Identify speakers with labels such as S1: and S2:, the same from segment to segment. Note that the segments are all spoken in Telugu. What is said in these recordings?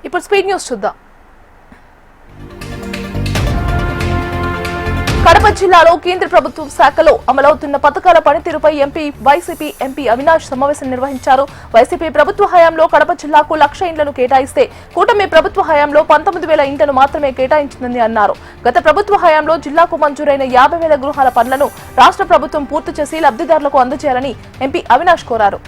S1: ఇప్పుడు స్పీడ్ న్యూస్ చూద్దాం. కడప జిల్లాలో కేంద్ర ప్రభుత్వం శాఖలో అమలవుతున్న పథకాల పనితీరుపై వైసీపీ ఎంపీ అవినాష్ సమావేశం నిర్వహించారు. వైసీపీ ప్రభుత్వ హయాంలో కడప జిల్లాకు 1,00,000 ఇండ్లను కేటాయిస్తే కూటమి ప్రభుత్వ హయాంలో 19,000 ఇండ్లను మాత్రమే కేటాయించిందని అన్నారు. గత ప్రభుత్వ హయాంలో జిల్లాకు మంజూరైన 50,000 గృహాల పనులను రాష్ట్ర ప్రభుత్వం పూర్తి చేసి లబ్ధిదారులకు అందజేయాలని ఎంపీ అవినాష్ కోరారు.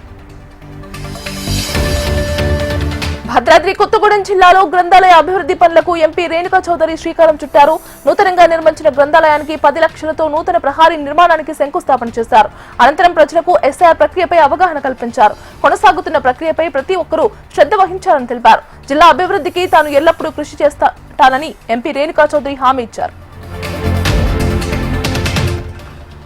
S1: భద్రాద్రి కొత్తగూడెం జిల్లాలో గ్రంథాలయ అభివృద్ధి పనులకు ఎంపీ రేణుకా చౌదరి శ్రీకారం చుట్టారు. నూతనంగా నిర్మించిన గ్రంథాలయానికి 10 లక్షలతో నూతన ప్రహారీ నిర్మాణానికి శంకుస్థాపన చేశారు. అనంతరం ప్రజలకు ఎస్ఐఆర్ ప్రక్రియపై అవగాహన కల్పించారు. కొనసాగుతున్న ప్రక్రియపై ప్రతి ఒక్కరూ శ్రద్ధ వహించాలని తెలిపారు. జిల్లా అభివృద్ధికి తాను ఎల్లప్పుడూ కృషి చేస్తానని ఎంపీ రేణుకా చౌదరి హామీ ఇచ్చారు.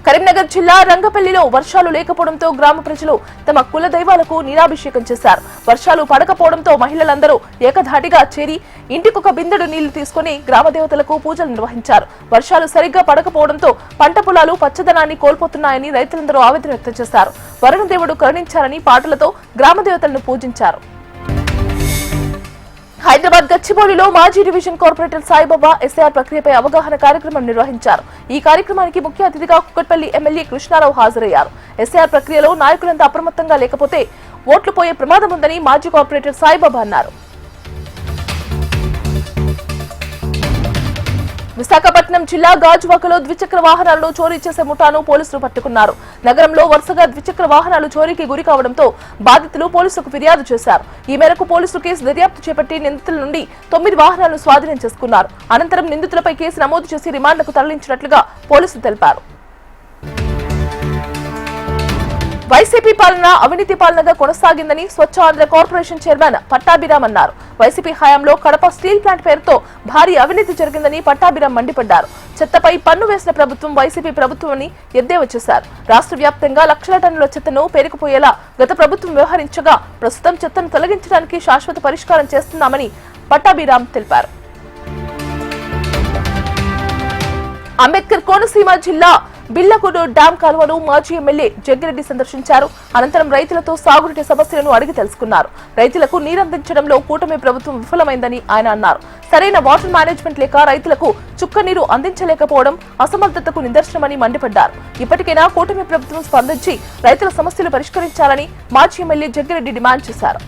S1: కరీంనగర్ జిల్లా రంగపల్లిలో వర్షాలు లేకపోవడంతో గ్రామ ప్రజలు తమ కుల దైవాలకు నీరాభిషేకం చేశారు. వర్షాలు పడకపోవడంతో మహిళలందరూ ఏకధాటిగా చేరి ఇంటికొక బిందెడు నీళ్లు తీసుకుని గ్రామ దేవతలకు పూజలు నిర్వహించారు. వర్షాలు సరిగ్గా పడకపోవడంతో పంట పొలాలు పచ్చదనాన్ని కోల్పోతున్నాయని రైతులందరూ ఆవేదన వ్యక్తం చేశారు. వరుణదేవుడు కరుణించారని పాటలతో గ్రామ దేవతలను పూజించారు. హైదరాబాద్ గచ్చిబౌలిలో మాజీ డివిజన్ కార్పొరేటర్ సాయిబాబా ఎస్ఐఆర్ ప్రక్రియపై అవగాహన కార్యక్రమం నిర్వహించారు. ఈ కార్యక్రమానికి ముఖ్య అతిథిగా కుక్కట్పల్లి ఎమ్మెల్యే కృష్ణారావు హాజరయ్యారు. ఎస్ఐఆర్ ప్రక్రియలో నాయకులంతా అప్రమత్తంగా లేకపోతే ఓట్లు పోయే ప్రమాదం ఉందని మాజీ కార్పొరేటర్ సాయిబాబా అన్నారు. విశాఖపట్నం జిల్లా గాజువాకలో ద్విచక్ర వాహనాలను చోరీ చేసే ముఠాను పోలీసులు పట్టుకున్నారు. నగరంలో వరుసగా ద్విచక్ర వాహనాలు చోరీకి గురి కావడంతో బాధితులు పోలీసులకు ఫిర్యాదు చేశారు. ఈ మేరకు పోలీసులు కేసు దర్యాప్తు చేపట్టి నిందితుల నుండి 9 వాహనాలను స్వాధీనం చేసుకున్నారు. అనంతరం నిందితులపై కేసు నమోదు చేసి రిమాండ్లకు తరలించినట్లుగా పోలీసులు తెలిపారు. వైసీపీ పాలన అవినీతి పాలనగా కొనసాగిందని స్వచ్ఛ ఆంధ్ర కార్పొరేషన్ చైర్మన్ పట్టాభిరామ్ అన్నారు. వైసీపీ హయాంలో కడప స్టీల్ ప్లాంట్ పేరుతో భారీ అవినీతి జరిగిందని పట్టాభిరామ్ మండిపడ్డారు. చెత్తపై పన్ను వేసిన ప్రభుత్వం వైసీపీ ప్రభుత్వాన్ని ఎద్దేవా చేశారు. రాష్ట్ర వ్యాప్తంగా లక్షల టన్నుల చెత్తను పేరుకుపోయేలా గత ప్రభుత్వం వ్యవహరించగా ప్రస్తుతం చెత్తను తొలగించడానికి శాశ్వత పరిష్కారం చేస్తున్నామని పట్టాభిరామ్ తెలిపారు. అంబేద్కర్ కోనసీమ జిల్లా బిల్లగూడు డ్యాం కాలువను మాజీ ఎమ్మెల్యే జగ్గిరెడ్డి సందర్శించారు. అనంతరం రైతులతో సాగునీటి సమస్యలను అడిగి తెలుసుకున్నారు. రైతులకు నీరందించడంలో కూటమి ప్రభుత్వం విఫలమైందని ఆయన అన్నారు. సరైన వాటర్ మేనేజ్మెంట్ లేక రైతులకు చుక్క నీరు అందించలేకపోవడం అసమర్థతకు నిదర్శనమని మండిపడ్డారు. ఇప్పటికైనా కూటమి ప్రభుత్వం స్పందించి రైతుల సమస్యలు పరిష్కరించాలని మాజీ ఎమ్మెల్యే జగ్గిరెడ్డి డిమాండ్ చేశారు.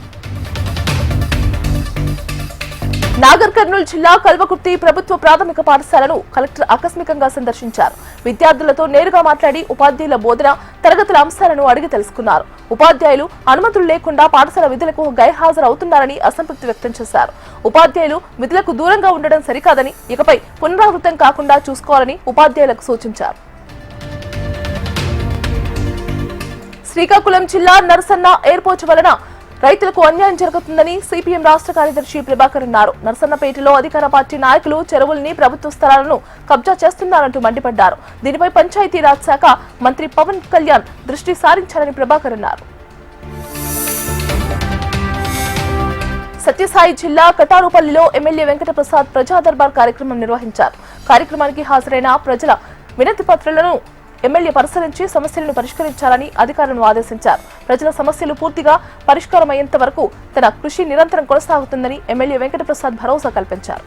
S1: నాగర్ కర్నూలు జిల్లా కల్వకుర్తి ప్రభుత్వ ప్రాథమిక పాఠశాలను కలెక్టర్ ఆకస్మికంగా సందర్శించారు. విద్యార్థులతో నేరుగా మాట్లాడి ఉపాధ్యాయుల బోధన తరగతుల అంశాలను అడిగి తెలుసుకున్నారు. ఉపాధ్యాయులు అనుమతులు లేకుండా పాఠశాల విధులకు గైర్హాజరు అవుతున్నారని అసంతృప్తి వ్యక్తం చేశారు. ఉపాధ్యాయులు విధులకు దూరంగా ఉండడం సరికాదని ఇకపై పునరావృతం కాకుండా చూసుకోవాలని ఉపాధ్యాయులకు సూచించారు. శ్రీకాకుళం జిల్లా నరసన్న ఎయిర్పోర్ట్ వలన రైతులకు అన్యాయం జరుగుతుందని సిపిఎం రాష్ట్ర కార్యదర్శి ప్రభాకర్ అన్నారు. నరసన్నపేటలో అధికార పార్టీ నాయకులు చెరువుల్ని ప్రభుత్వ స్థలాలను కబ్జా చేస్తున్నారంటూ మండిపడ్డారు. దీనిపై పంచాయతీరాజ్ శాఖ మంత్రి పవన్ కళ్యాణ్ దృష్టి సారించారని ప్రభాకర్ అన్నారు. సత్యసాయి జిల్లా కటారుపల్లిలో ఎమ్మెల్యే వెంకటప్రసాద్ ప్రజా దర్బార్ కార్యక్రమం నిర్వహించారు. కార్యక్రమానికి హాజరైన ప్రజల వినతి పత్రాలను ఎమ్మెల్యే పరిశీలించి సమస్యలను పరిష్కరించాలని అధికారులను ఆదేశించారు. ప్రజల సమస్యలు పూర్తిగా పరిష్కారమయ్యేంత వరకు తన కృషి నిరంతరం కొనసాగుతుందని ఎమ్మెల్యే వెంకటప్రసాద్ భరోసా కల్పించారు.